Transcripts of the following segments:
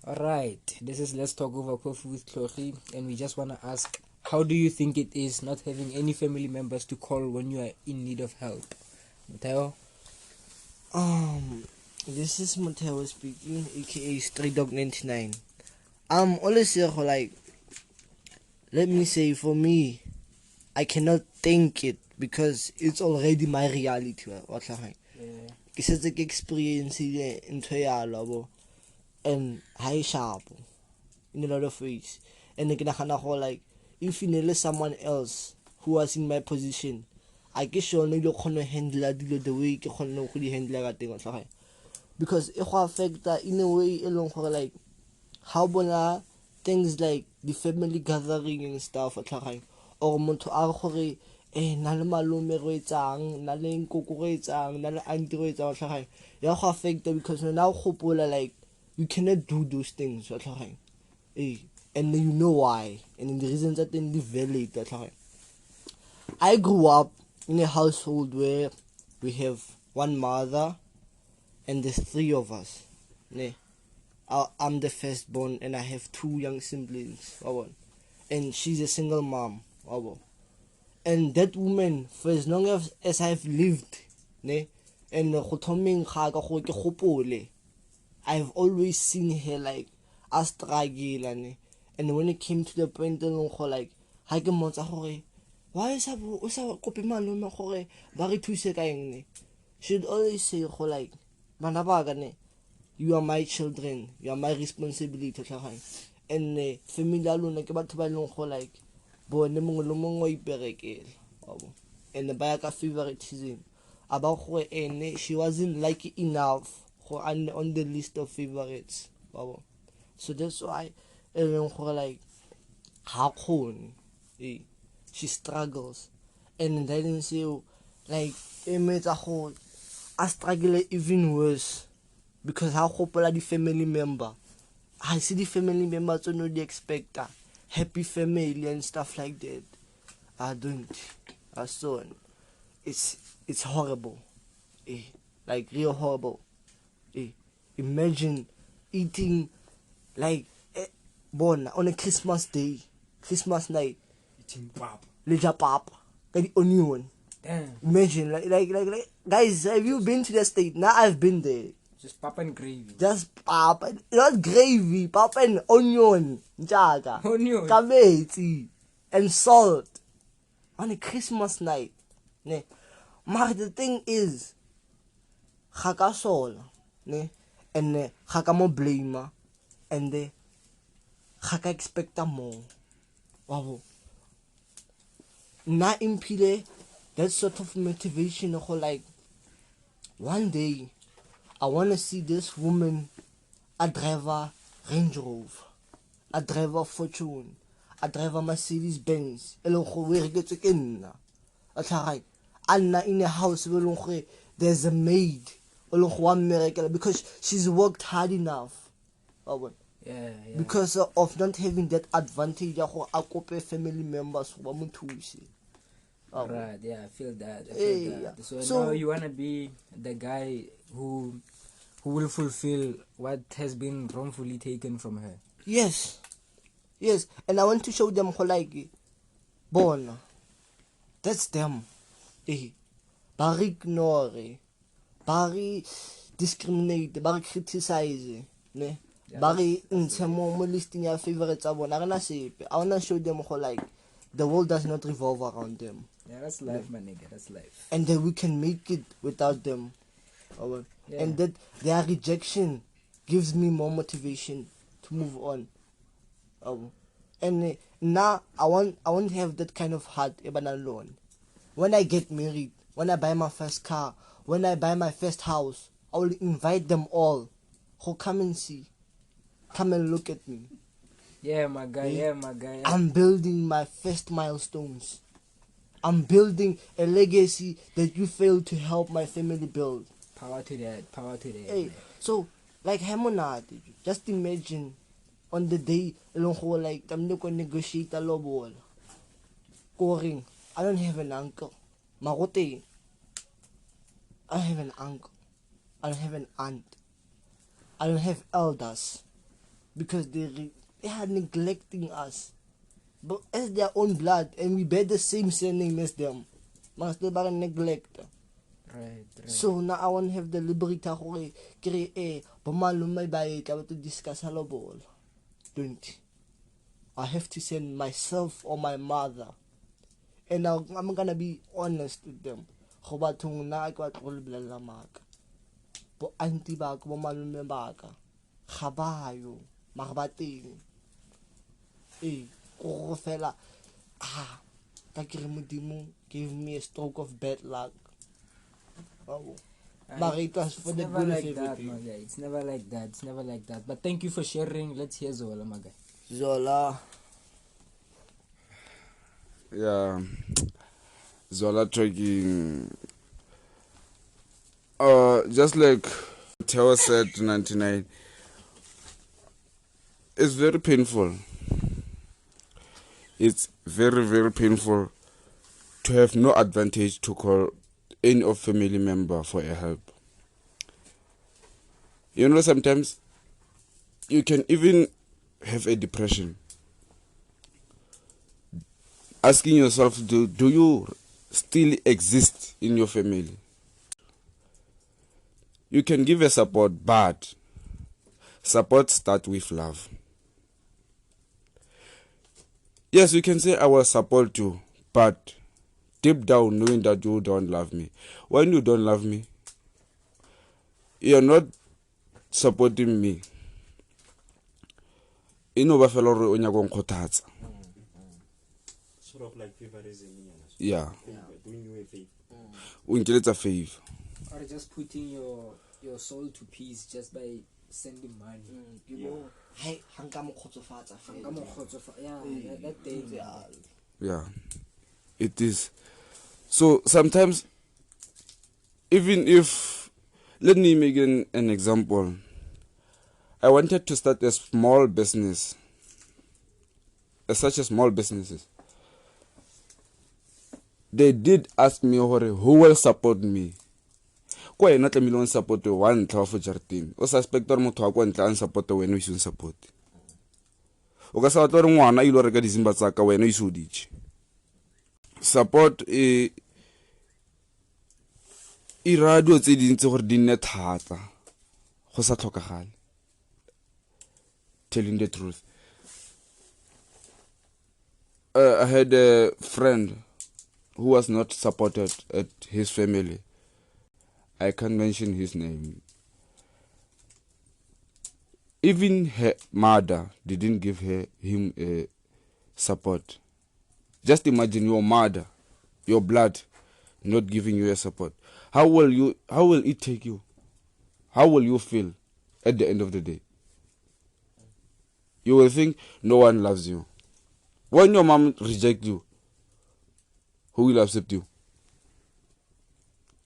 Alright, this is Let's Talk Over Coffee with Tlhogi, and we just want to ask, how do you think it is not having any family members to call when you are in need of help? Motheo? This is Motheo speaking, aka Stray Dog 99. Olesego, like, let me say, for me, I cannot think it because it's already my reality. Ke setse ke experience ntho yalo bo, and high sharp in a lot of ways. And ke nagana go, like, if you know someone else who was in my position, I ke sure ne go kgona handle dilo the way ke kgona go di handle ka teng wa because it go affect in a way along for, like, how bona things like the family gathering and stuff or motho a gore na le malome go etsang na le nkoko go etsang na le auntie go etsang ya go affect because now gopola, like, you cannot do those things and you know why, and the reasons that then the valid. I grew up in a household where we have one mother and there's three of us. I'm the firstborn and I have two young siblings. And she's a single mom. And that woman, for as long as I've lived, and I've always seen her, like, a struggle. And when it came to the point, like, why is she'd always say, like, you are my children, you are my responsibility. And family alone, ke batho ba leng go, like, bone mongwe le mongwe o iperekela. And ba ka favoritism about go ene, she wasn't like enough on the list of favorites. So that's why like ha khone she struggles. And then say, like, it makes a whole I struggle even worse because how gopola the family member, I see the family members so no they expect happy family and stuff like that. I don't. So it's horrible. Like, real horrible. Imagine eating, like, born on a Christmas day, Christmas night, Eating pap. leja pap, the onion. Damn. Imagine, like, guys, have you been to the state? Now I've been there. Just pap and gravy. Just pap, not gravy, pap and onion, jaga, Onion. kabeti, and salt on a Christmas night. But the thing is, ga sola, and ga mo blame, and ga expect more. Wow. Na impile that sort of motivation, like, one day I want to see this woman a driver Range Rover, a driver Fortune, a driver Mercedes Benz, Anna in a house where there's a maid, one miracle because she's worked hard enough. Yeah. Because of not having that advantage of family members. Right, yeah, I feel that. Yeah. So now you want to be the guy who will fulfill what has been wrongfully taken from her. Yes, and I want to show them how, like, born. That's them. Bari ignore, bari discriminate, bari criticize, bari mo listing your favorites. I wanna show them how, like, the world does not revolve around them. Yeah, that's life, my nigga. That's life. And that we can make it without them. Yeah. And that their rejection gives me more motivation to move on. And now I want to have that kind of heart even alone. When I get married, when I buy my first car, when I buy my first house, I will invite them all. Who come and see, come and look at me. Yeah, my guy. Yeah. I'm building my first milestones. I'm building a legacy that you failed to help my family build. Power to that. Hey, so, like, just imagine on the day, like, I'm not going to negotiate a lobol. Koring, I don't have an uncle. Marote, I don't have an uncle. I don't have an aunt. I don't have elders. because they are neglecting us. But as their own blood, and we bear the same surname as them, must they be neglect. Right. So now I want to have the liberty to create to discuss hello 20. I have to send myself or my mother, and now I'm gonna be honest with them. But auntie ba ko malume ba ka ga bayo magabateng go fela ka kere modimo gave me a stroke of bad luck. It was for the good of everything. It's never like that. But thank you for sharing. Let's hear Zola, my guy. Zola. Yeah, Zola Tlhogi. Just like Motheo said, 99. It's very painful. It's very, very painful to have no advantage to call any of family member for a help. You know, sometimes you can even have a depression. Asking yourself, do you still exist in your family? You can give a support, but support starts with love. Yes, you can say I will support you, but deep down knowing that you don't love me. When you don't love me, you're not supporting me. Sort of like favorism. Yeah. Doing you a favor. It's a favor. Or just putting your soul to peace just by sending money. You know, hey, that thing. Yeah, it is. So sometimes, even if, let me make an example. I wanted to start a small business, such as small businesses. They did ask me, who will support me? Kwa ena tlamehile support one ntla for jarteng o suspect gore motho wa kwa ntla an support wena o isong support o ka sa batla gore ngwana ile reka dizimba tsa ka wena o iso ditše support radio tse dintse gore di nne thata go sa tlhokagale. Telling the truth, I had a friend who was not supported at his family. I can't mention his name. Even her mother didn't give him support. Just imagine your mother, your blood, not giving you a support. How will it take you? How will you feel at the end of the day? You will think no one loves you. When your mom rejects you, who will accept you?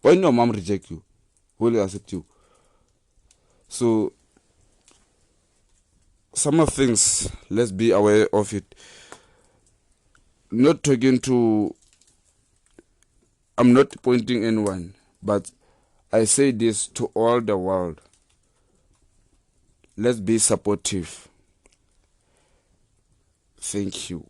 When your mom rejects you, who will accept you? So, some of things, let's be aware of it. Not talking to, I'm not pointing anyone, but I say this to all the world. Let's be supportive. Thank you.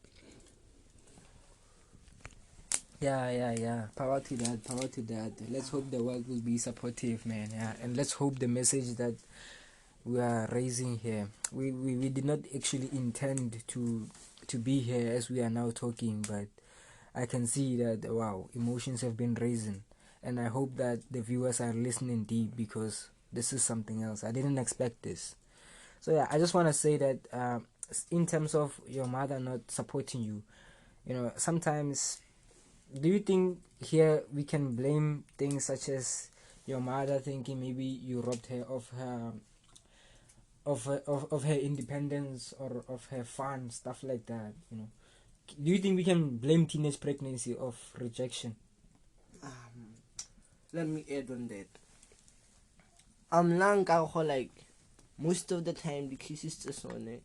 Yeah. Power to that. Let's hope the world will be supportive, man. Yeah, and let's hope the message that we are raising here. We did not actually intend to be here as we are now talking, but I can see that wow, emotions have been raising, and I hope that the viewers are listening deep because this is something else. I didn't expect this. So yeah, I just want to say that in terms of your mother not supporting you, you know, sometimes. Do you think here we can blame things such as your mother thinking maybe you robbed her of her independence or of her fun, stuff like that? You know, do you think we can blame teenage pregnancy of rejection? Let me add on that. Like most of the time the cases just on it.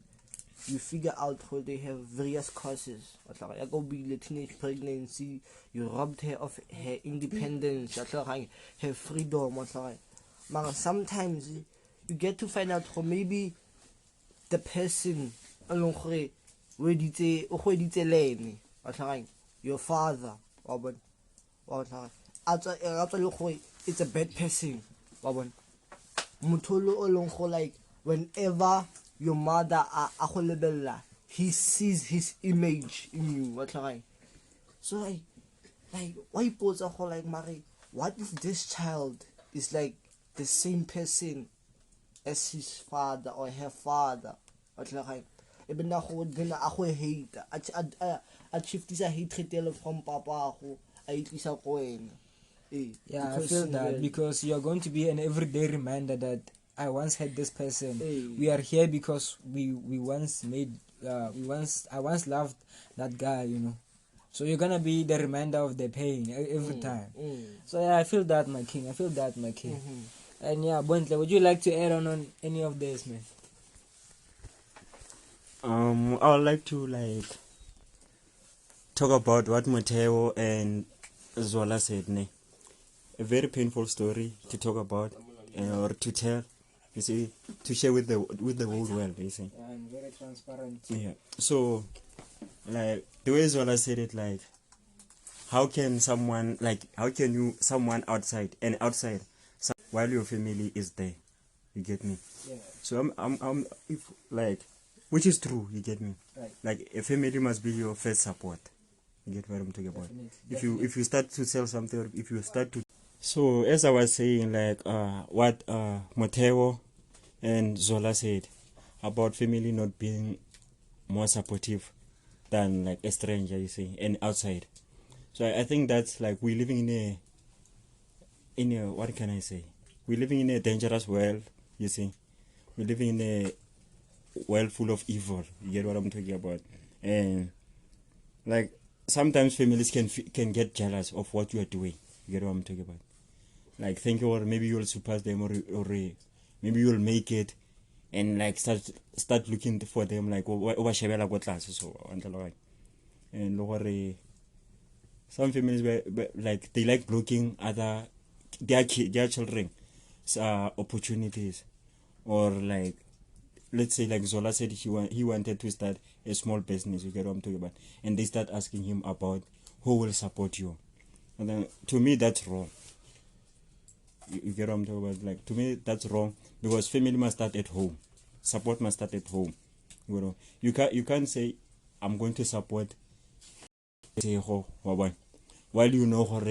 You figure out how they have various causes. Like go be teenage pregnancy, you robbed her of her independence, her freedom. But sometimes you get to find out how maybe the person along where did your father it's a bad person. Like whenever your mother he sees his image in you. So like why pose a whole like Mary? What if this child is like the same person as his father or her father? Even na go dina a go hate a shift is a hatred from papa go a itlisa ko wena. Yeah, I feel that because you're going to be an everyday reminder that I once had this person. We are here because we once made I once loved that guy, you know. So you're gonna be the reminder of the pain every time. So yeah, I feel that, my king. And yeah, Bontle, would you like to add on any of this, man? I would like to talk about what Motheo and Zola said. Ne? A very painful story to talk about or to tell. You see, to share with the whole world. You see. And very transparent. Yeah. So, the way Zola said it, how can someone outside while your family is there? You get me? Yeah. So I'm if which is true, you get me? Right. Like a family must be your first support. You get what I'm talking about? Definitely. If you start to sell something, or if you start to, so as I was saying, what Motheo and Zola said about family not being more supportive than like a stranger, you see, and outside. So I think that's like we're living in a what can I say? We're living in a dangerous world, you see. We're living in a world full of evil. You get what I'm talking about? And like sometimes families can get jealous of what you are doing. You get what I'm talking about? Like think, or maybe you'll surpass them, or maybe you'll make it, and like start looking for them like over shebela go tlase so and some families were like they like blocking their children opportunities, or like let's say like Zola said he wanted to start a small business. You get what I'm talking about? And they start asking him about who will support you, and then to me that's wrong. You get what I'm talking about? Like to me that's wrong, because family must start at home. Support must start at home. You can't say I'm going to support while you know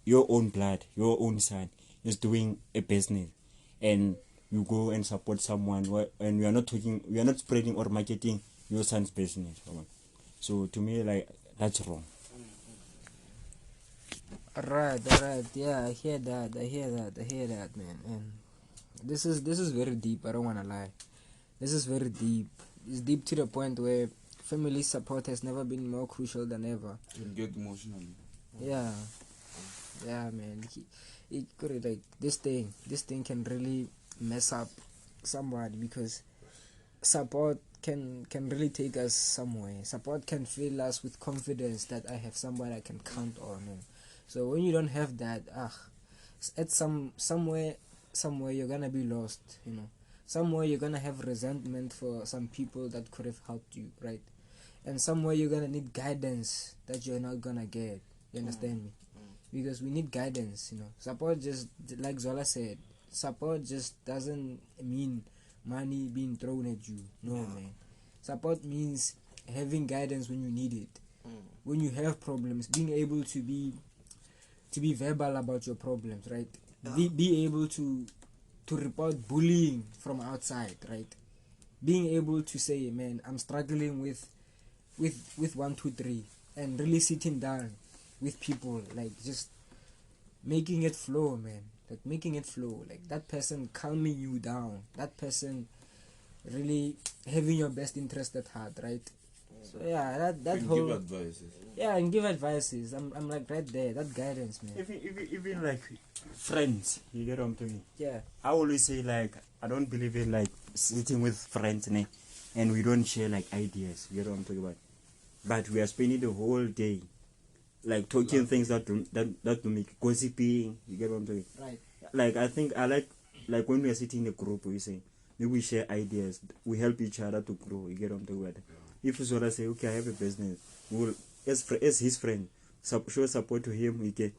your own blood, your own son is doing a business, and you go and support someone and we are not spreading or marketing your son's business. So to me, like, that's wrong. Alright, yeah, I hear that, man. And this is very deep. I don't wanna lie. This is very deep. It's deep to the point where family support has never been more crucial than ever. You get emotional. Yeah, man. It could like this thing can really mess up somebody, because support can really take us somewhere. Support can fill us with confidence that I have somebody I can count on. So when you don't have that, at somewhere you're gonna be lost. Somewhere you're gonna have resentment for some people that could have helped you, right? And somewhere you're gonna need guidance that you're not gonna get. You understand me? Because we need guidance. Support, just like Zola said, support just doesn't mean money being thrown at you. No, man. Support means having guidance when you need it. When you have problems, being able to be verbal about your problems, right? Be able to report bullying from outside, right? Being able to say, man, I'm struggling with 1, 2, 3, and really sitting down with people, like just making it flow, man. Like making it flow, like that person calming you down, that person really having your best interest at heart, right? So yeah, that whole give advices. Yeah, and give advices. I'm like right there, that guidance, man. Even like friends, you get what I'm talking? Yeah. I always say like I don't believe in like sitting with friends and we don't share like ideas. You get what I'm talking about? But we are spending the whole day like talking things that do make gossiping. You get what I'm talking? Right. Like I think I like when we are sitting in a group, we say maybe we share ideas, we help each other to grow. You get on the word. If Zola say, okay, I have a business, we will, as his friend, show support to him. We can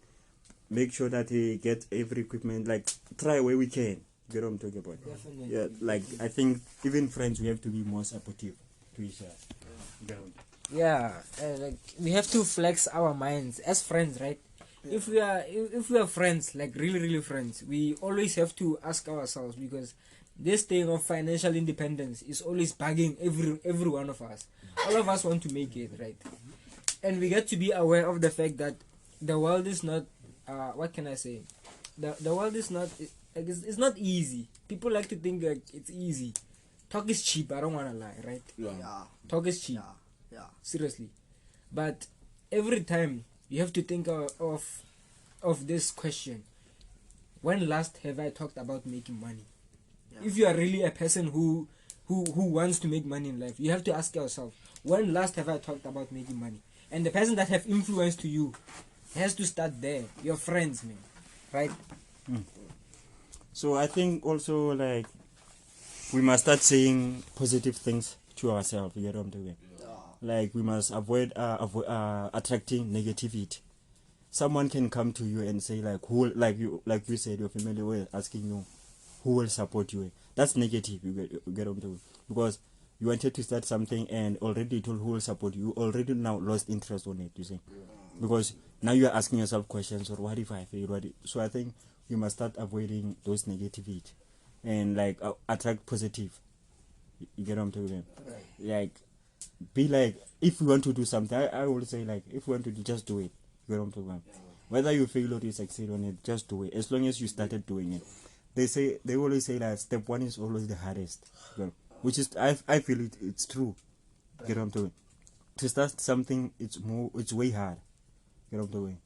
make sure that he gets every equipment, like try where we can. Get what I'm talking about? Definitely. Yeah, like I think even friends, we have to be more supportive to each other. Yeah, like we have to flex our minds as friends, right? Yeah. If we are friends, like really friends, we always have to ask ourselves, because this thing of financial independence is always bugging every one of us. All of us want to make it, right? And we get to be aware of the fact that the world is not what can I say? The world is not it's not easy. People like to think like it's easy. Talk is cheap, I don't wanna lie, right? Yeah. Talk is cheap. Yeah. Seriously. But every time you have to think of this question: when last have I talked about making money? Yeah. If you are really a person who wants to make money in life, you have to ask yourself, when last have I talked about making money? And the person that have influence to you has to start there. Your friends, man, right? So I think also like we must start saying positive things to ourselves. You get what I'm doing? Like we must avoid attracting negativity. Someone can come to you and say like who, like you said, your family were asking you who will support you. That's negative. You get what I'm doing? Because you wanted to start something and already told who will support you. You already now lost interest on it. You see, because now you are asking yourself questions, or what if I fail? So I think we must start avoiding those negativity and like attract positive. You get what I'm talking about? Like be like, if we want to do something, I will say like, if we want to do, just do it. You get what I'm talking about? Whether you fail or you succeed on it, just do it. As long as you started doing it. They always say that step one is always the hardest. Which is, I feel it's true. You get what I'm talking? To start something, it's way hard. You get what I'm talking?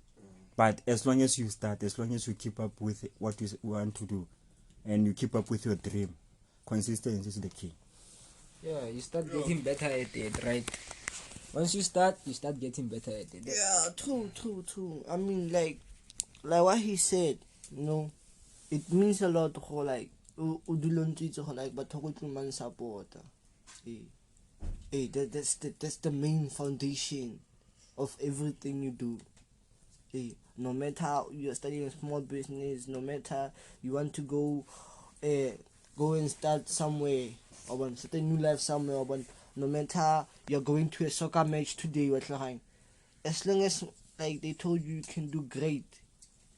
But as long as you start, as long as you keep up with what you want to do, and you keep up with your dream, consistency is the key. Yeah, you start getting better at it, right? Once you start getting better at it. Yeah, true. I mean, like what he said, you know, it means a lot to like like but to man support. That's the main foundation of everything you do. No matter you're studying a small business, no matter you want to go and start somewhere, or start a new life somewhere, or no matter you're going to a soccer match today, as long as like they told you can do great,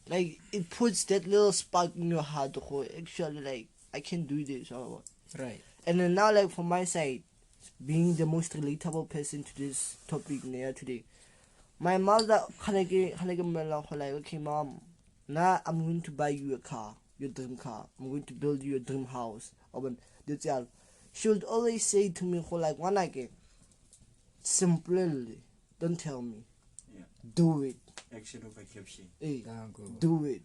like it puts that little spark in your heart. Actually, like I can do this, or what. Right. And then now, like from my side, being the most relatable person to this topic today, my mother like, okay, mom, now I'm going to buy you a car, your dream car. I'm going to build you a dream house. She would always say to me, like, one again, simply, don't tell me. Yeah. Do it. Action over caption. Do it.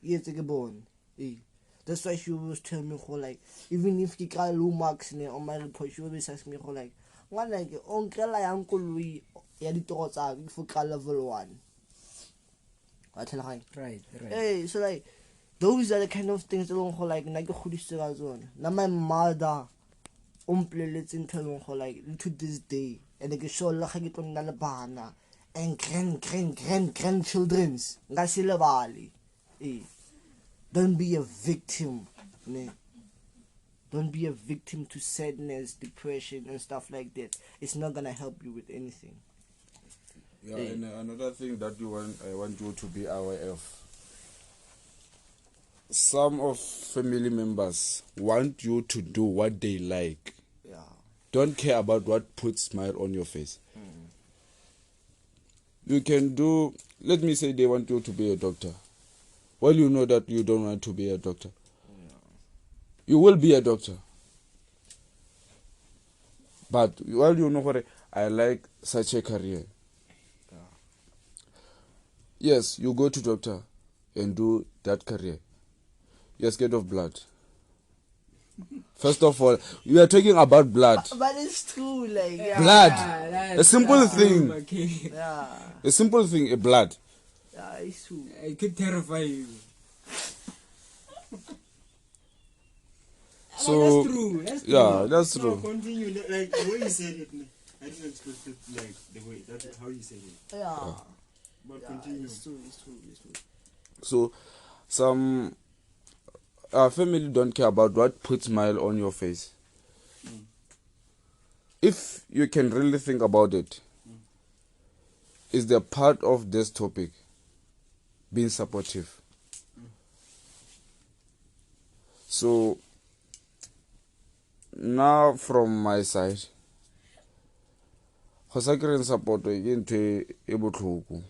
Yes, born. That's why she always tell me, like, even if you got low marks on my report, she always ask me, like, one like, uncle, I uncle Louis, yeah, the thoughts are for level 1. Right. Hey, so like, those are the kind of things that like now my mother let's like to this day, and they show like and grandchildren's don't be a victim. Don't be a victim to sadness, depression and stuff like that. It's not gonna help you with anything. Yeah, and another thing that I want you to be aware of. Some of family members want you to do what they like. Yeah. Don't care about what puts smile on your face. You can do, let me say they want you to be a doctor. Well, you know that you don't want to be a doctor. You will be a doctor. But, well, you know what, I like such a career. Yes, you go to doctor and do that career. You're scared of blood. First of all, we are talking about blood. But it's true, like Blood. Yeah, A simple thing. yeah. A simple thing, a blood. Yeah, it's true. It could terrify you. So that's true. That's true. yeah, that's No, true. continue. Like the way you said it, I didn't expect it like the way that how you said it. Yeah. But Yeah, continue. it's true. It's true. It's true. So some family don't care about what puts smile on your face. If you can really think about it, is the part of this topic being supportive. So now from my side, go sa kry support ke ntho e botlhoko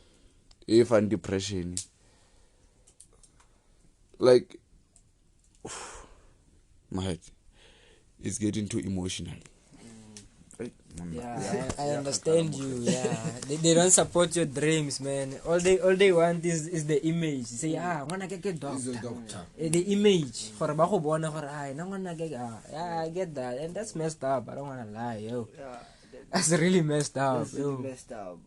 e fang depression, like my head is getting too emotional. Yeah, I understand you. Yeah, they don't support your dreams, man. All they want is the image. Say, I wanna get a doctor. The image for ba go bona gore I wanna get yeah, I get that, and that's messed up. I don't wanna lie, yo. Yeah. That's really messed up, This is yo. messed up.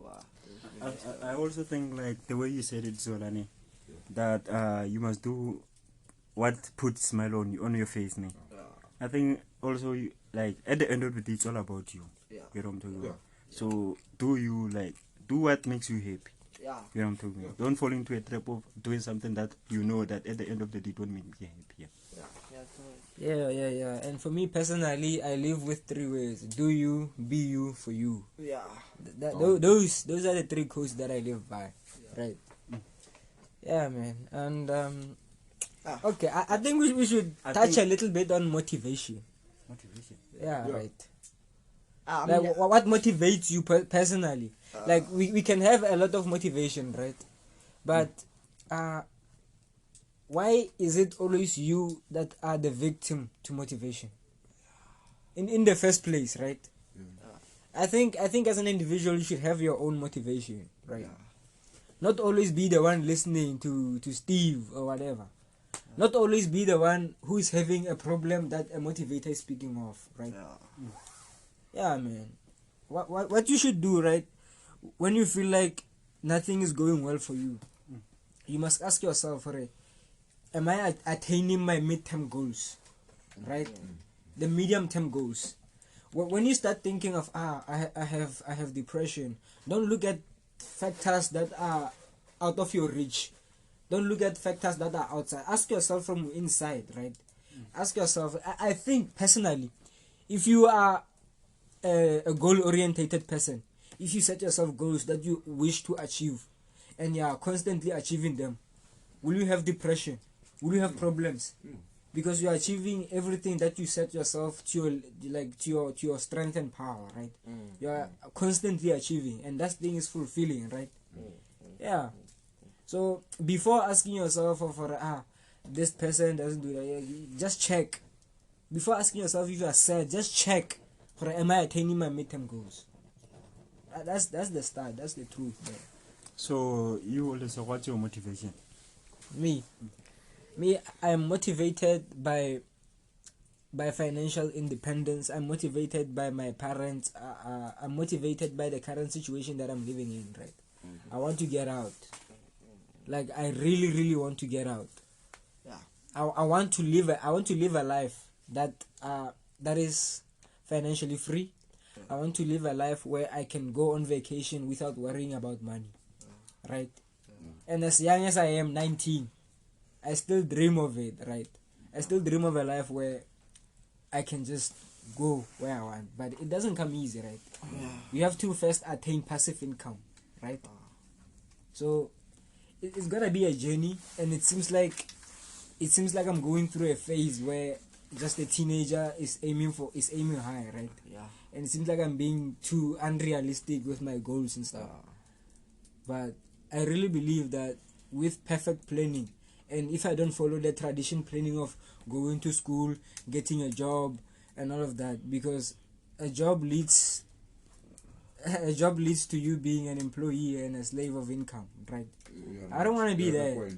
I also think like the way you said it, Zola, that you must do what puts smile on your face, ne? I think also like at the end of the day, it's all about you. Yeah. You know what I'm talking about? So do what makes you happy. Yeah. You know what I'm talking about? Don't fall into a trap of doing something that you know that at the end of the day don't make you happy. Yeah. Yeah. And for me personally, I live with 3 words: do you, be you, for you. Yeah. Those are the 3 codes that I live by, right? Yeah, man. And okay, I think we should touch a little bit on motivation. Motivation. Yeah, right. I Like, mean, what motivates you personally? Like, we can have a lot of motivation, right? But why is it always you that are the victim to motivation? In the first place, right? I think as an individual you should have your own motivation, right? Not always be the one listening to Steve or whatever. Not always be the one who is having a problem that a motivator is speaking of, right? Yeah, man. What you should do, right? When you feel like nothing is going well for you, you must ask yourself, right? Am I attaining my mid-term goals, right? The medium-term goals. When you start thinking of I have depression, don't look at factors that are out of your reach. Don't look at factors that are outside. Ask yourself from inside, right? Ask yourself. I think personally, if you are a goal-orientated person, if you set yourself goals that you wish to achieve, and you are constantly achieving them, will you have depression? Will you have problems? Because you are achieving everything that you set yourself to your strength and power, right? You are constantly achieving, and that thing is fulfilling, right? Yeah. So before asking yourself for this person doesn't do that, just check. Before asking yourself if you are sad, just check. For am I attaining my midterm goals? That's the start. That's the truth, man. So you also, what's your motivation? Me, I am motivated by financial independence. I'm motivated by my parents. I'm motivated by the current situation that I'm living in, right? I want to get out. Like, I really want to get out. Yeah. I want to live a life that is financially free. I want to live a life where I can go on vacation without worrying about money. Right? And as young as I am, 19, I still dream of it, right? I still dream of a life where I can just go where I want. But it doesn't come easy, right? You have to first attain passive income, right? So it's gonna be a journey, and it seems like I'm going through a phase where just a teenager is aiming high, right? Yeah. And it seems like I'm being too unrealistic with my goals and stuff. But I really believe that with perfect planning, and if I don't follow the tradition planning of going to school, getting a job, and all of that, because a job leads to you being an employee and a slave of income, right? I don't want to be there.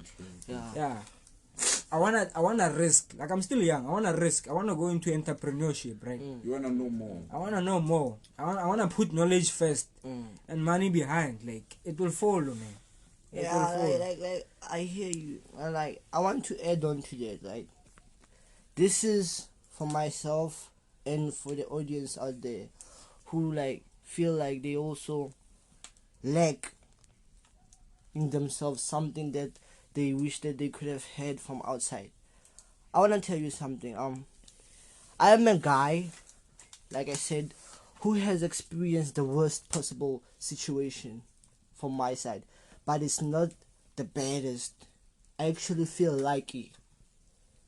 Yeah. I wanna risk. Like, I'm still young. I wanna risk. I wanna go into entrepreneurship, right? You wanna know more. I wanna know more. I wanna put knowledge first and money behind. Like, it will follow, man. It will follow. Like I hear you. And like, I want to add on to that. Like, this is for myself and for the audience out there who like feel like they also lack in themselves something that they wish that they could have had from outside. I want to tell you something. I am a guy, like I said, who has experienced the worst possible situation from my side, but it's not the baddest. I actually feel lucky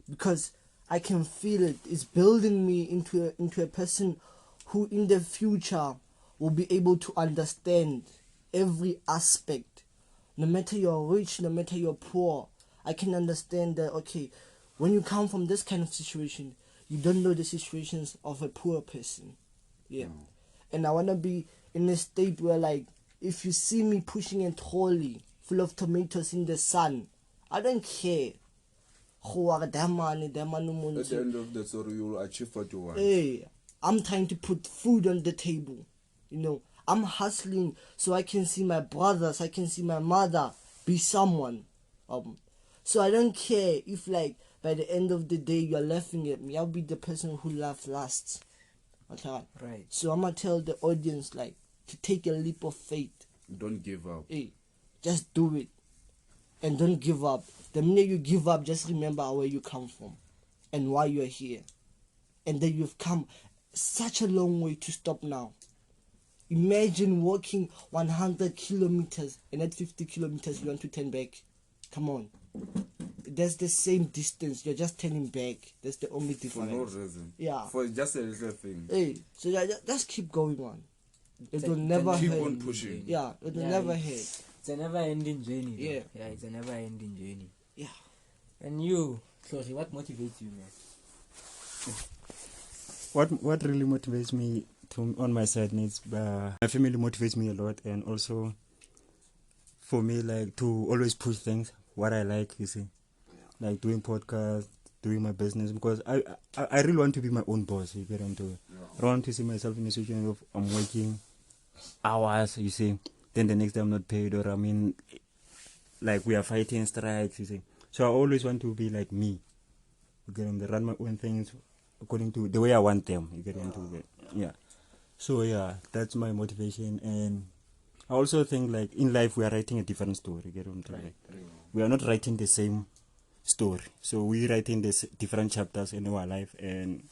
because I can feel it. It's building me into a person who in the future will be able to understand every aspect. No matter you're rich, no matter you're poor, I can understand that, okay, when you come from this kind of situation, you don't know the situations of a poor person. Yeah. And I want to be in a state where, like, if you see me pushing a trolley full of tomatoes in the sun, I don't care. At the end of the story, you will achieve what you want. Hey, I'm trying to put food on the table. You know, I'm hustling so I can see my brothers, I can see my mother be someone. So I don't care if, like, by the end of the day you're laughing at me. I'll be the person who laughs last. Okay. Right. So I'm gonna tell the audience, like, to take a leap of faith. Don't give up. Hey, just do it. And don't give up. The minute you give up, just remember where you come from and why you're here. And then you've come such a long way to stop now. Imagine walking 100 kilometers and at 50 kilometers you want to turn back. Come on. That's the same distance. You're just turning back. That's the only difference. For no reason. Yeah. For just a little thing. Hey, so yeah, just keep going on. It will never keep hurt. on pushing. Yeah, it will never hurt. It's a never-ending journey. Yeah. Yeah, it's a never-ending journey. Yeah. And you, Tlhogi, what motivates you, man? What really motivates me on my side is my family motivates me a lot, and also for me, like, to always push things what I like, you see, like doing podcasts, doing my business, because I really want to be my own boss. You get into it. I don't want to see myself in a situation of I'm working hours, you see, then the next day I'm not paid, or I mean, like, we are fighting strikes, you see. So I always want to be like me. You get into run my own things according to the way I want them. You get into it. Yeah. So yeah, that's my motivation, and I also think, like, in life we are writing a different story. You get into it. We are not writing the same story. So we're writing this different chapters in our life, and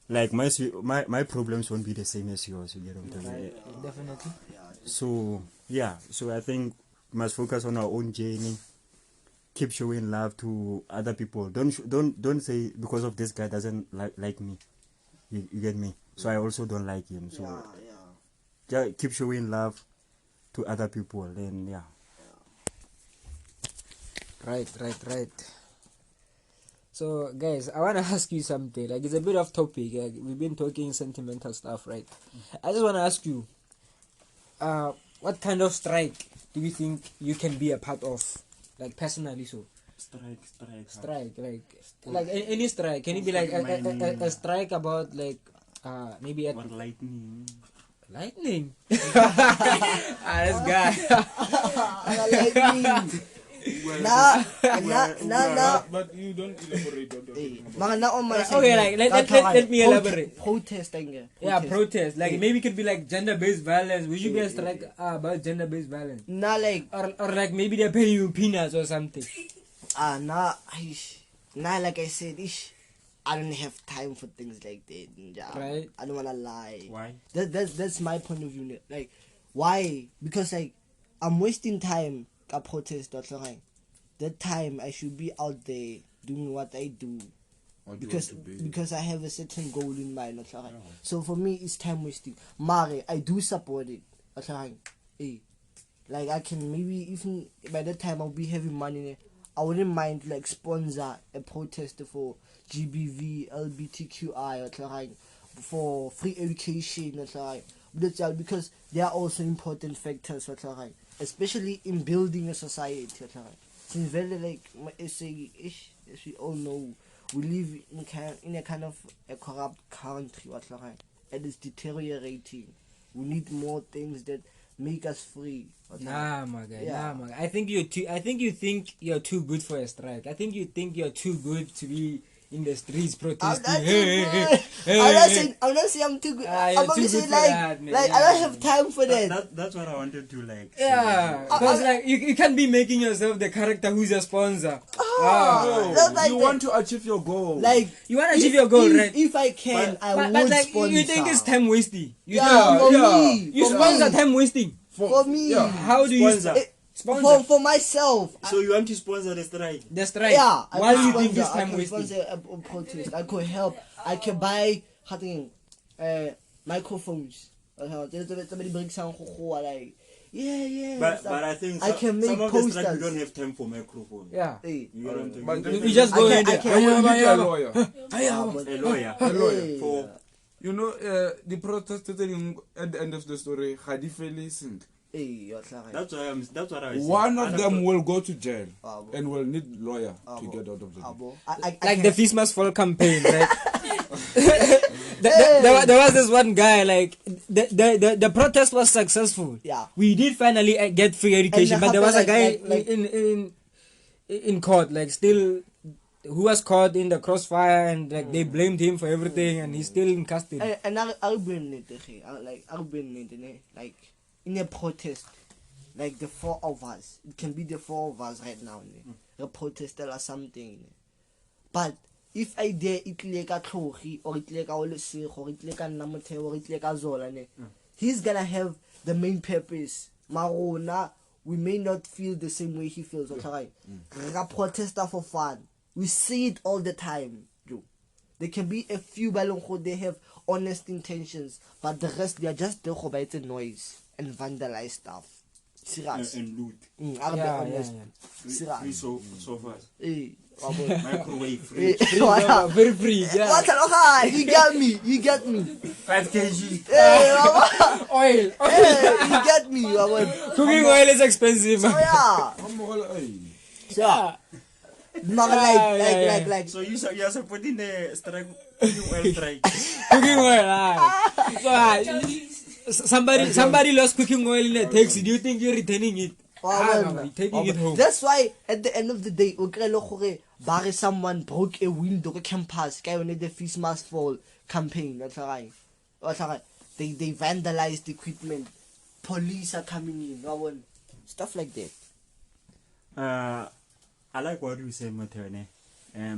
like my problems won't be the same as yours. You get into it. Definitely. So yeah, so I think we must focus on our own journey. Keep showing love to other people. Don't say because of this guy doesn't like me. You get me? So I also don't like him. So just keep showing love to other people. Then yeah. Right. So, guys, I want to ask you something. Like, it's a bit off topic. Like, we've been talking sentimental stuff, right? I just want to ask you, what kind of strike do you think you can be a part of? Like, personally, so. Strike, like any strike. Can it be like a strike about, like, maybe a lightning? Lightning. This guy. Lightning. Nah. But you don't elaborate on Okay, like let me elaborate. Protesting. Yeah, protest. Like, maybe it could be like gender-based violence. Would you be a strike about gender-based violence? Nah, like, or like maybe they're paying you peanuts or something. Nah, like I said, I don't have time for things like that. Yeah. Right. I don't wanna lie. Why? That's my point of view. Like, why? Because, like, I'm wasting time at protest. That time I should be out there doing what I do. Because I have a certain goal in mind. So for me, it's time wasting. Mare, I do support it. Like, I can maybe even by that time I'll be having money. I wouldn't mind, like, sponsor a protest for GBV, LGBTQI, for free education, because they are also important factors, especially in building a society. Since very, like, as we all know, we live in a kind of a corrupt country, and it's deteriorating. We need more things that make us free. Nah, my guy. I think you think you're too good for a strike. I think you think you're too good to be in the streets I'm protesting. not too Hey, good. hey, hey, I'm not hey. saying I'm too good. You're I'm too only good saying for like, that, man. I Yeah. don't have time for that. That's what I wanted to like. Yeah, because like you can't be making yourself the character who's your sponsor. Oh, that's like you that. want to achieve your goal. Like You want to achieve your goal, right? If I can, I But would like sponsor. you think it's time wasting. You Yeah, think for yeah. me. you for sponsor me. time wasting. For me. Yeah. How do you Sponsor. sponsor For myself. So you want to sponsor the strike? the strike? Yeah. Why do you sponsor, think it's I time can wasting? sponsor a protest. I could help. I can buy microphones. Somebody bring some like yeah. But I think I can make some of the strike we posters. don't have time for microphone. Yeah. Hey. You know what I'm talking But about? You just go in I there. can- you need a lawyer. A lawyer. A lawyer. For You know, the protest at the end of the story, Khadifeli Hey, you're trying. that's what I was saying. one of And them will go to jail Abo. and will need lawyer to get out of the jail. Abo. I Like can- the Feast Must Fall campaign, right? There was this one guy, like the protest was successful. Yeah. We did finally get free education, And but there was a guy like- in court, like still, who was caught in the crossfire, and like they blamed him for everything, and he's still in custody. and I'll bring it, like in a protest, like the four of us. It can be the four of us right now. A protester or something. But if I dare itlile ka Tlhogi or itlile ka Olesego or itlile ka Motheo or itlile ka Zola, he's gonna have the main purpose. Marona, we may not feel the same way he feels. Okay, a protester for fun. We see it all the time. There can be a few balong they have honest intentions, but the rest they are just there for the noise and vandalize stuff. Serious. and loot. I'll be Yeah, honest. Free Serious. so fast. Hey, Microwave free. Very free, yeah. What? Okay, you get me. 5 kg. Hey, Baba. Oil. Hey, you get me. Baba. Cooking oil is expensive. Oh yeah. Yeah. Like. So you are supporting the strike, oil strike. Cooking oil. Somebody lost cooking oil in a taxi. Do you think you're returning it? You're taking it home. That's why at the end of the day, okay, someone broke a window on campus. The Feast Must Fall campaign. That's right. They vandalized equipment. Police are coming in. Stuff like that. I like what you say, Motheo,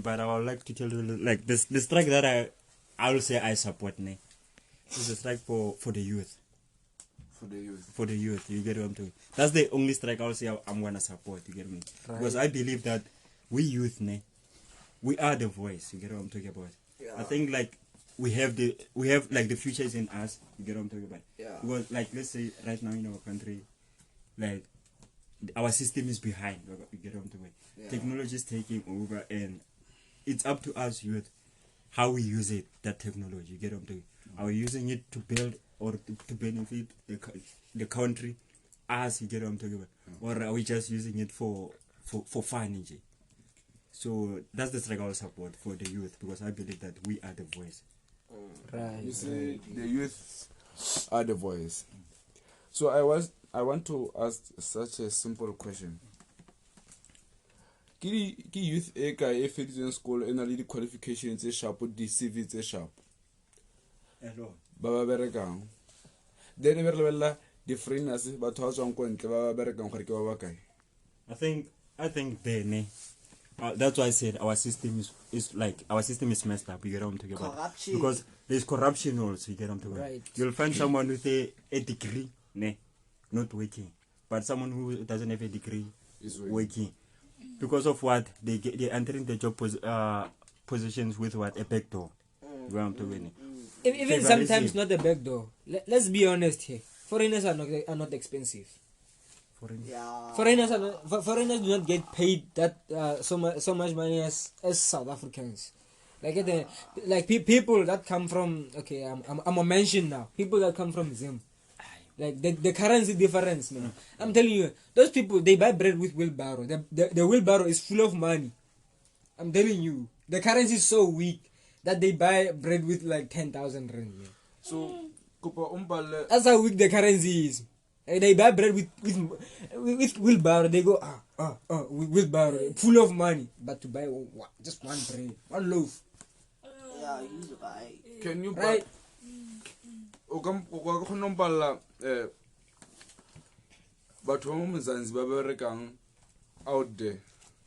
but I would like to tell you, like the strike that I will say I support, is a strike for the youth. For the youth, you get what I'm talking. That's the only strike I'll say I'm gonna support. You get me? Right. Because I believe that we youth, we are the voice. You get what I'm talking about? Yeah. I think like we have like the future is in us. You get what I'm talking about? Yeah. Because like let's say right now in our country, like our system is behind. You get what I'm talking about? Yeah. Technology is taking over, and it's up to us youth how we use it. That technology. You get what I'm talking? Are we using it to build or to benefit the country, as you get what I'm talking about, or are we just using it for fun? So that's the strike I will support for the youth, because I believe that we are the voice. Right. You see, the youth are the voice. So I want to ask such a simple question. Ki youth e ka e feditseng school e na le di-qualifications tse sharp, di-CV tse sharp. Hello. Ba ba berekang. Then e be re lebella di-foreigners batho ba tswang ko ntle ba ba berekang gore ke ba ba kae. I think then that's why I said our system is messed up. You get what I'm talking about? Corruption. Because there's corruption also. You get what I'm talking about? Right. You'll find someone with a degree, not working, but someone who doesn't have a degree Is working. Because of what they're entering the job positions with what a back door. You know what I'm talking about? Even sometimes not the back door. Let's be honest here. Foreigners are not expensive. Yeah. Foreigners do not get paid that so much money as South Africans. Like people that come from, okay, I'm gonna mention now, people that come from Zim. Like the currency difference, man. I'm telling you, those people, they buy bread with wheelbarrow. The wheelbarrow is full of money. I'm telling you, the currency is so weak that they buy bread with like 10,000 rand. Man. So kupa umbale That's how weak the currency is. They buy bread with wheelbarrow. They go with wheelbarrow full of money, but to buy just one bread, one loaf. Yeah, he's right. Can you buy? Right. O ka palla batho ba mo Mzanzi ba berekang out there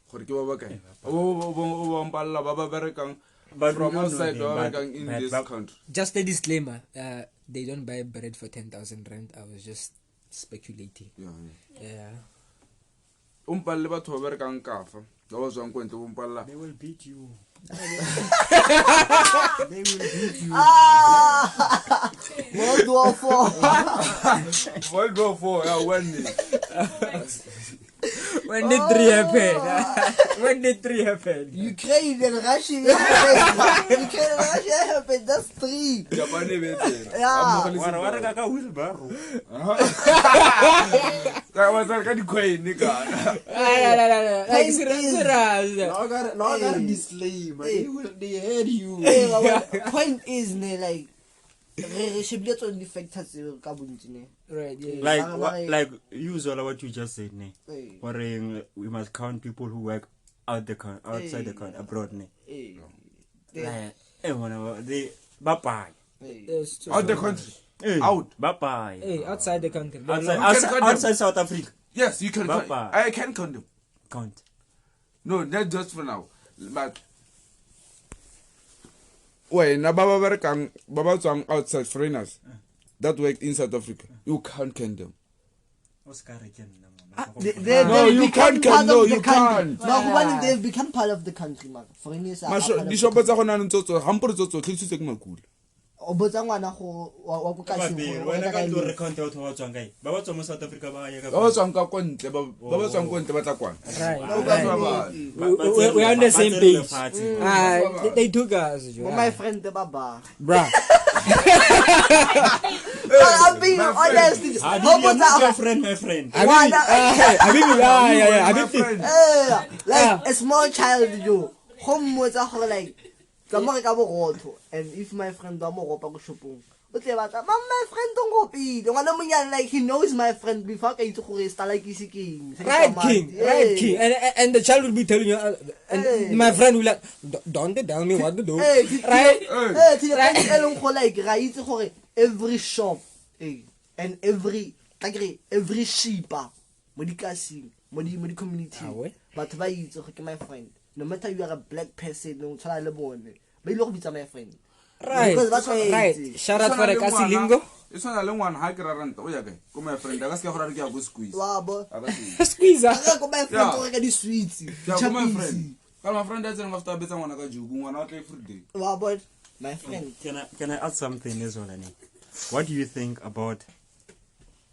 gore ke ba ba kae o ba mpalla ba ba berekang from outside ba berekang in this country. Just a disclaimer, they don't buy bread for 10,000 rand. I was just speculating. Yeah. Umpalle batho ba berekang kafa ba ba zwang kwente umpalla. They will beat you. They will beat you. World War IV. World War 4, yeah, When did 3 happen? When did 3 happen? Ukraine and Russia happened. Ukraine and Russia happened. That's 3. Japan Yeah. Wara ka wheelbarrow. Ka wa tsaka di coin ka. Like serious. No, I got disclaimer. They heard you. Hey, point is, like, re only factors ka bontsi ne. Right, yeah. Like you Zola, what you just said, ne? Hey. Worrying we must count people who work outside the country, abroad, ne? Hey. They bye. Out the country. Out. Bye. Hey, outside the country. Outside South Africa. Yes, you can count. I can count them. Count. No, not just for now. But wait, na baba berekang baba tswang outside foreigners that work in South Africa. You can't count them. No, you can't count. No, you can't. No, they've become part of the country, man. Foreigners are part of the country. Di shopo tsa gona ntso hampore tso tlhitsitse ke makula. O botsa ngwana go wa go ka seng go Wena ka to recount o tloga tswang kae? Ba ba tswa mo South Africa ba ya ka. Ba tswang ka kontle ba tswang kontle ba tla kwana. We're on the same page. They took us. My friend the baba. Bruh. I'm being honest. How about your friend, my friend? Like a small child, you. Home was like. And if my friend don't go pa go shopong, o tle batla my friend don't go pile ngwana monyane, like he knows my friend before ka itse gore sta like isiking Right king and the child will be telling you and my friend will like don't tell me what to do, right? Elong go like ra itse gore every shop and every sheepa mo dikasing mo di community batho ba itse gore ke my friend. No matter you are a black person, no tshwana le bone. Ba ile go bitsa my friend. Right. Shout out for the Kasilingo. It's not a long one. High rent. Oh yeah, go my friend. I guess you already go squeeze. Wa bo. Squeeze. Go my friend to get the sweets. Yeah, go my friend. Call my friend doesn't have to be someone like you. Go on out like fruit day. Wa bo. My friend. Can I add something as well, Annie? What do you think about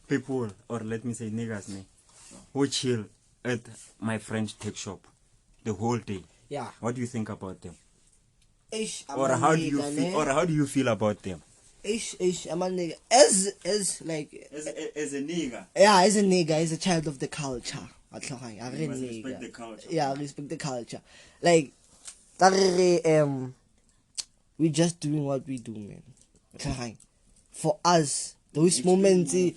people, or let me say niggas, who chill at my friend's tech shop the whole day? Yeah. What do you think about them? Or how do you feel about them? I'm a nigga. As a nigga. Yeah, as a nigga, as a child of the culture. Respect the culture. Yeah, respect the culture. Like we just doing what we do, man. For us, those moments, you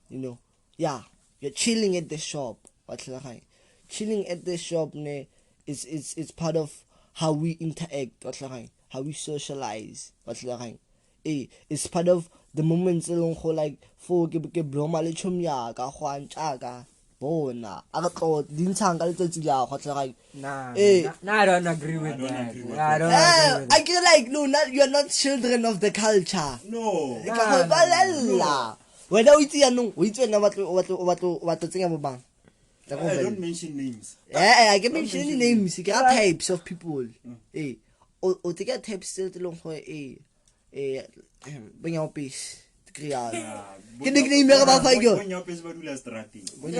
know. Yeah, you're chilling at the shop. Chilling at the shop is part of how we interact, how we socialize. It's part of the moments like for bloma le chomya ka hwantsa bona I don't agree with that. I feel like no, you're not children of the culture. No. Whether we I don't mention names. Yeah, I can mention any names. You got types of people. O take a type still to long bring your piece. Can you name me about you? Bring your piece ba dula strating. Bring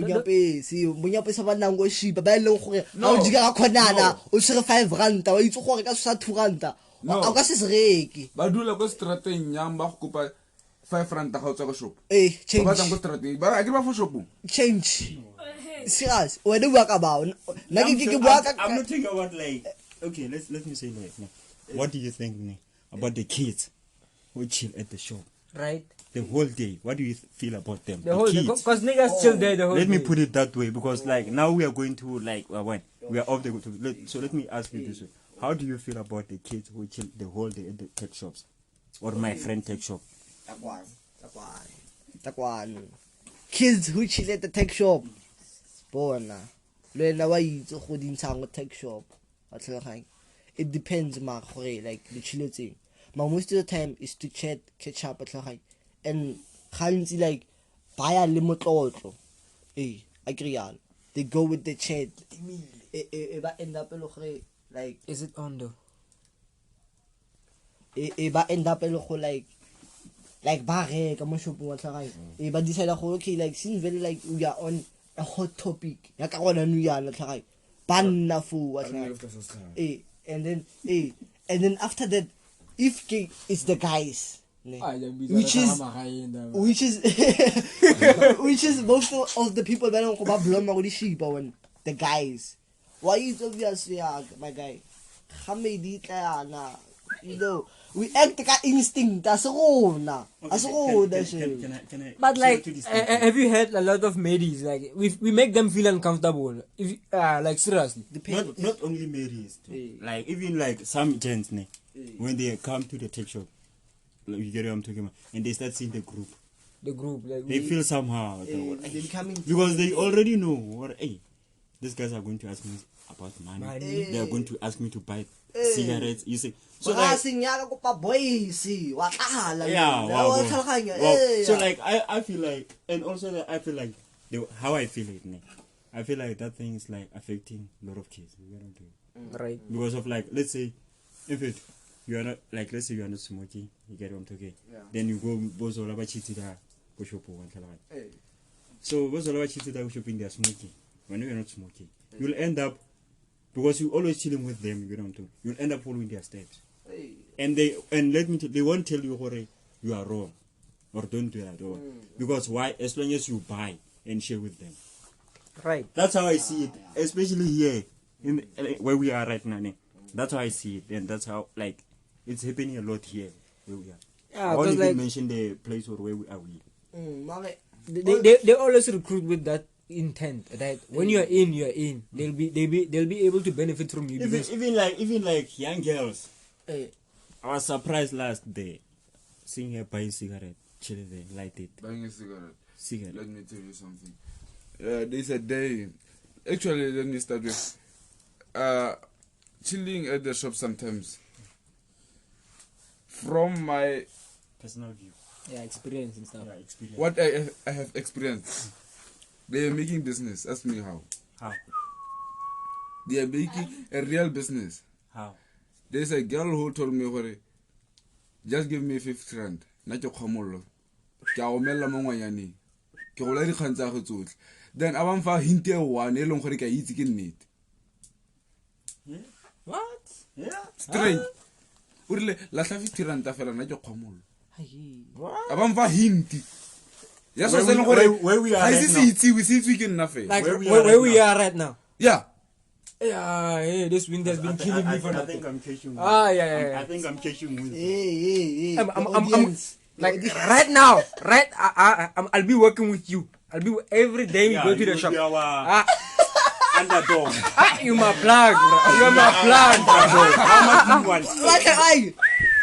your piece ba nang go shipa ba long gore ha o diga khonana o sere 5 rand wa itse gore ka sa 2 rand a ka se sereki ba dula go strateng nyang ba go kopa 5 rand ga o tswa go shop. Change. Ba tang go strateng ba a ke ba for shopong. Change. Serious. When you work about I'm not talking about like okay, let me say like what do you think about the kids who chill at the shop? Right. the whole day. What do you feel about them? The whole day. kids. Because niggas chill there the whole Let day. me put it that way, because like now we are going to like when we are off the so let me ask you this way: how do you feel about the kids who chill the whole day at the tech shops, or my friend tech shop? Takwan. Kids who chill at the tech shop. Bona. Lena wa itse go dintshang go tech shop. It depends ma gore like the chilletseng. Most of the time is to chat, catch up and gantsi like baya le motlotlo. Agree. They go with the chat. Ba end up like Is it on though? ba end up like ba reka mo shopong wa tlhagai. Ba decide go okay like since very like we are on a hot topic. Ya ka gona nu yana tlhagai. Banna fu wa tlhagai. And then after that, if it's the guys, which is which is most of the people that don't blow my sheep when the guys. Why is obviously my guy? You know, we act like instinct. That's all now. That's all. That's it. Can I But like, have you heard a lot of ladies like we make them feel uncomfortable? If like seriously, not only married, like even like some gents, when they come to the tech shop, like you get what I'm talking about, and they start seeing the group like they feel somehow They becoming because they already know what these guys are going to ask me about money. They are going to ask me to buy cigarettes. You see, so like so like I feel like, and also that I feel like how I feel it. I feel like that thing is like affecting a lot of kids. right. Because of like, let's say, if you are not like, let's say you are not smoking, you get what I'm talking. Then you go Zola chit-chat go shopping. So Zola chit-chat go shopping, they are smoking. When you are not smoking, you'll end up, because you're always chilling with them, you know, you'll end up following their steps. And they won't tell you Hore, you are wrong or don't do that. Because why? As long as you buy and share with them. Right. That's how I see it, especially here in where we are right now. That's how I see it, and that's how like it's happening a lot here where we are. Yeah, I won't even like, mention the place or where we are. they always recruit with that intent that when you're in, they'll be able to benefit from you. Even like young girls. I was surprised last day seeing her buy a cigarette, chill there, light it. Buying a cigarette. Cigarette. Let me tell you something. There's a day. Actually, let me start with chilling at the shop sometimes. From my Personal view. Yeah, experience and stuff. Yeah, experience. what I have experienced, they are making business. Ask me how. How? They are making a real business. How? There's a girl who told me, "Hore, just give me 50 rand. Na ke khomollo. Ke a omella mongwanyane. Ke go la di kgang tsa go tsotlhe." Then a bang fa hint e one e leng gore ke a itse ke nnete. What? Yeah. Strange. O rile la 50 rand fela na ke khomollo. What? A bang fa hint. Yes, Where we are right now. we see ke nna fela. Like Where where we we are are right now. Yeah. Yeah, hey, this wind has been killing me for I nothing. think I'm catching. Yeah. I think I'm catching with. I'm like right now, right? I'll be working with you. I'll be every day we go to the shop. Underdog. You my plug, bro. You're my plug, bro. How much do you want? What I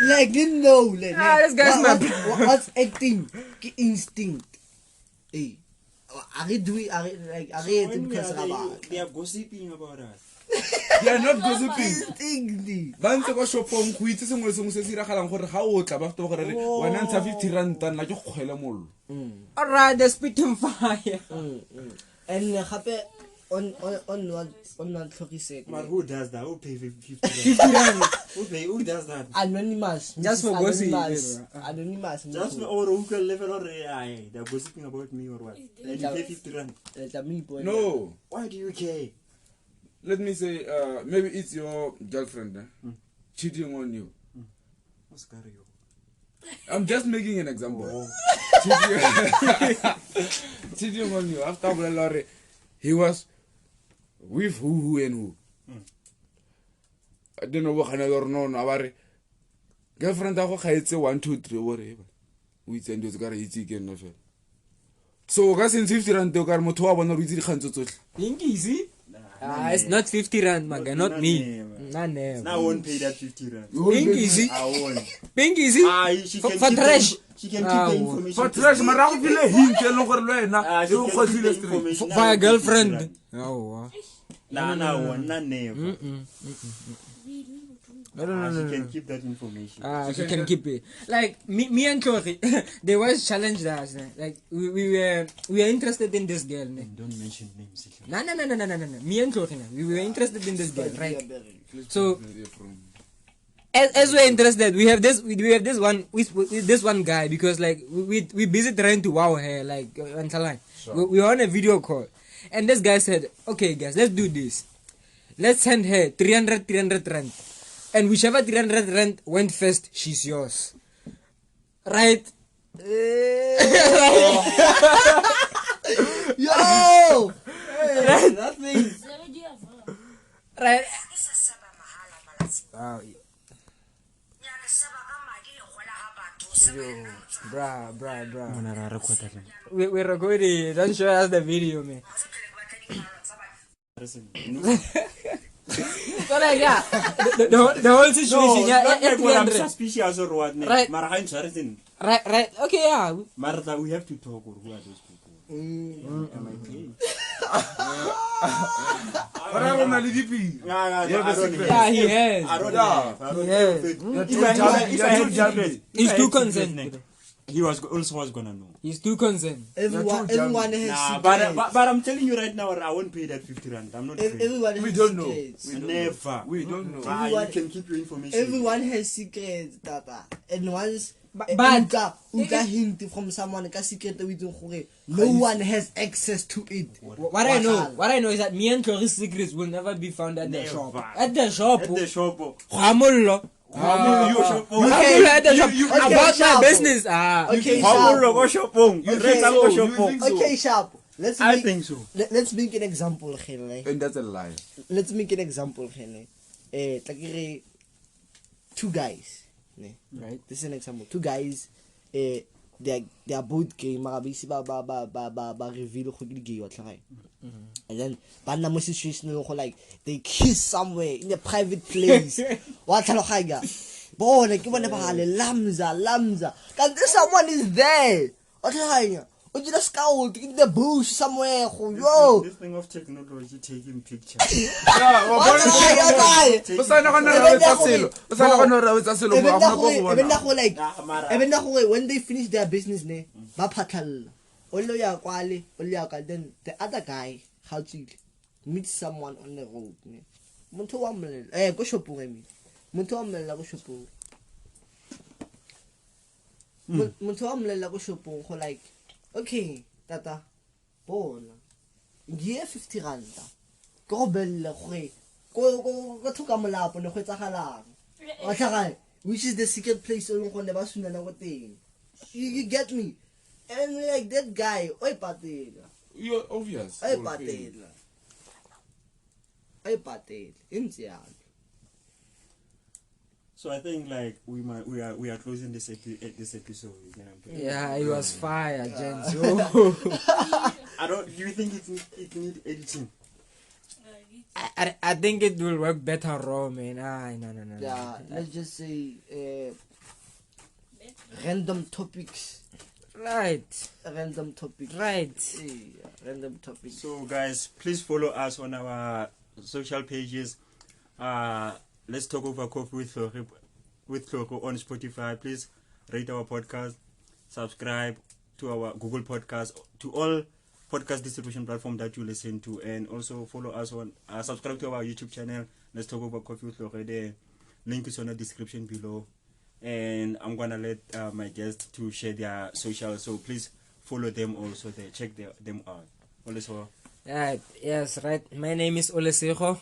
like didn't know. This guy's What's acting? Instinct. Hey. They are gossiping about us. They are not gossiping. Instinct. Ba ntse go shopong go itse sengwe le sengwe se se diragalang gore ga o tla ba fete gore wena ntsha 50 rand nna ke kgwele mollo. Alright, they're spitting fire. And happy on Tlhogi said. But who does that? Who pay 50 rand? Who does that? Anonymous. Just for gossip. Anonymous. Just or who can level or they're gossiping about me or what? They pay 50 rand. No. Why do you care? Let me say maybe it's your girlfriend cheating on you. I'm just making an example. Cheating on you after Lorry. He was with who and who. I don't know what kind of no. Girlfriend, I go 1, 2, 3, whatever. o itse ndo tse ka re itse again no fe so ka since 50 rand o ka re motho wa bona re itse dikgantso tsohle Pinky, it's not 50 rand, my guy, not me. Nah, Now I won't pay that 50 rand. Pinky, I won't. Pinky, She for can for keep trash. She can keep the information. for trash mara go file hint e leng gore le wena She e go can keep kgotlile the straight information. For a girlfriend. Oh, Nah, never. no. She can keep that information. She can keep it. Like me and Tlhogi, they was challenged us. Like we were interested in this girl. Don't mention names. No. Me and Tlhogi, we were interested in this girl, right? So as we're interested, we have this with this one guy because like we busy trying to wow her like until like we were on a video call, and this guy said, "Okay, guys, let's do this. Let's send her 300 rand, and whichever 300 rand went first, she's yours." Right? Yo! Hey, nothing. Right? Wow. Bruh. We're recording. Don't show us the video, man. So like yeah, the whole situation. Not like when I'm 300. suspicious or what. Right. Right. Okay, yeah. Martha, we have to talk. Or who are those people? Am I paying? Ora rona le dipi Yeah, he has. I don't Yeah. have. He has. He's too concerned. He was gonna know. He's too concerned. Everyone has Nah, secrets. but I'm telling you right now, I won't pay that 50 rand. I'm not paying. Everyone has We don't know. secrets. Never. we don't know You can keep your information. Everyone has secrets, Tata. And once But- uka hint from someone ka secret with no one has access to it. What I know is that me and Tlhogi's secrets will never be found at the Never. shop. At the shop. At the shop. Ramollo. Okay, At the shop. okay, About my Sharp. business. Okay, Go Sharp. shopong. Okay, Sharp. I think so. Let's make an example, Henry. and that's a lie Let's make an example, Henry. Like two guys. Right? This is an example. Two guys, they are both gay. Marabisi ba reveal who gay or try. And then Panama situation like they kiss somewhere in a private place. What halohaga? Boy, like you want to lamza. Can someone is there? What halohaga? Or you just scout in the bush somewhere? Yo. This thing of technology taking pictures. What halohaga? o sana gona ra wetsa selo o sana gona ra wetsa selo go amana go bona Even when they finish their business, ba phatlalla. Oloya kwale, then the other guy, how to meet someone on the road. Muntu wa mlela, go shopong I mean. Muntu wa mlela go shopong. Muntu wa mlela go shopong go like, okay, tata, bona. Ngiye 50 rand. Go bella gore go thuka molapo ne go tsagalang. Wa tlhaga, which is the secret place o go ne ba sunana go teng. You get me? And like that guy, oi patela. you're obvious Oi patela. Intian. So I think like we are closing this episode. Yeah, it was fire, gents. Do you think it need editing? I think it will work better raw, man. No. Yeah, let's just say random topics. Right. Random topics. Right. Yeah, random topics. So guys, please follow us on our social pages. Let's talk over coffee with Tlhogi on Spotify. Please rate our podcast, subscribe to our Google Podcast, to all podcast distribution platform that you listen to, and also follow us on subscribe to our YouTube channel. Let's talk over coffee with Tlhogi. The link is on the description below, and I'm gonna let my guests to share their social. So please follow them also. There, check them out. Olesego. Right. Yes. Right. My name is Olesego,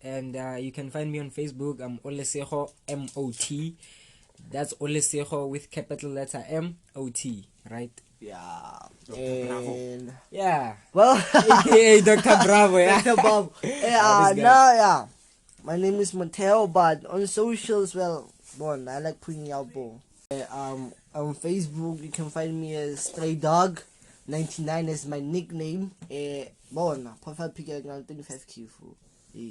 and you can find me on Facebook. I'm Olesego MOT. That's Olesego with capital letter MOT. Right. Yeah. And Yeah. well, AKA Dr. Bravo. Yeah. Dr. Bob. This guy. Yeah. My name is Motheo, but on socials, well, I like putting out. On Facebook, you can find me as Stray Dog. 99 is my nickname. Bona, profile picture 25K for.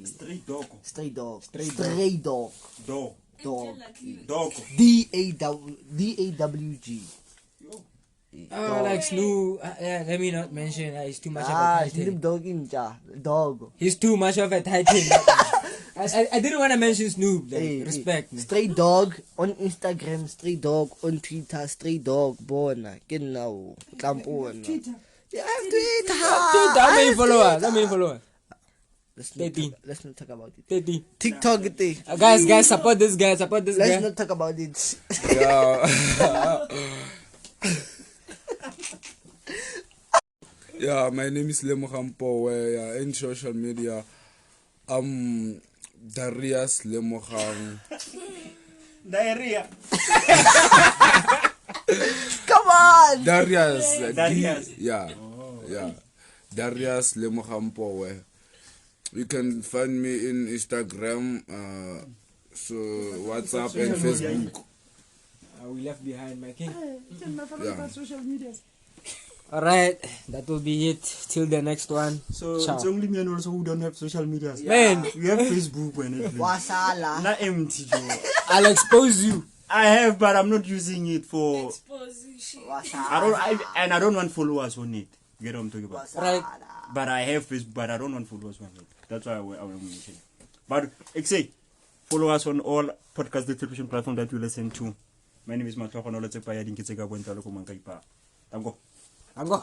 Straight dog. Stray Dog. Stray Dog. Dog. Dog. Dog. DAWG. Like Snoop. Let me not mention. He's too much of a title. Snoop Dogg in dog. He's too much of a title. I didn't want to mention Snoop. Respect. Man. Stray Dog on Instagram, Stray Dog on Twitter, Stray Dog. Bona, genau. Klampona. Yeah, I have Twitter. How many followers? Let's not talk about it. 30. TikTok it. Guys, support this guy. Let's not talk about it. Yeah. Yeah, my name is Lemogang. In social media, I'm Darius Lemogang. Diarrhea. Come on. Darius. Darius. Yeah. Darius Lemogang. You can find me in Instagram, so WhatsApp and Facebook. We left behind, my king. Yeah. Alright, that will be it. Till the next one. So Ciao. it's only me and also who don't have social media. Man, You have Facebook when it Wasala. not empty, Joe. I'll expose you. I have, but I'm not using it for. Exposition. I don't want followers on it. Get what I'm talking about. Right. But I have Facebook, but I don't want followers on it. That's why I will mention it. But say, follow us on all podcast distribution platforms that you listen to. My name is Motheo. Olesego. Ango.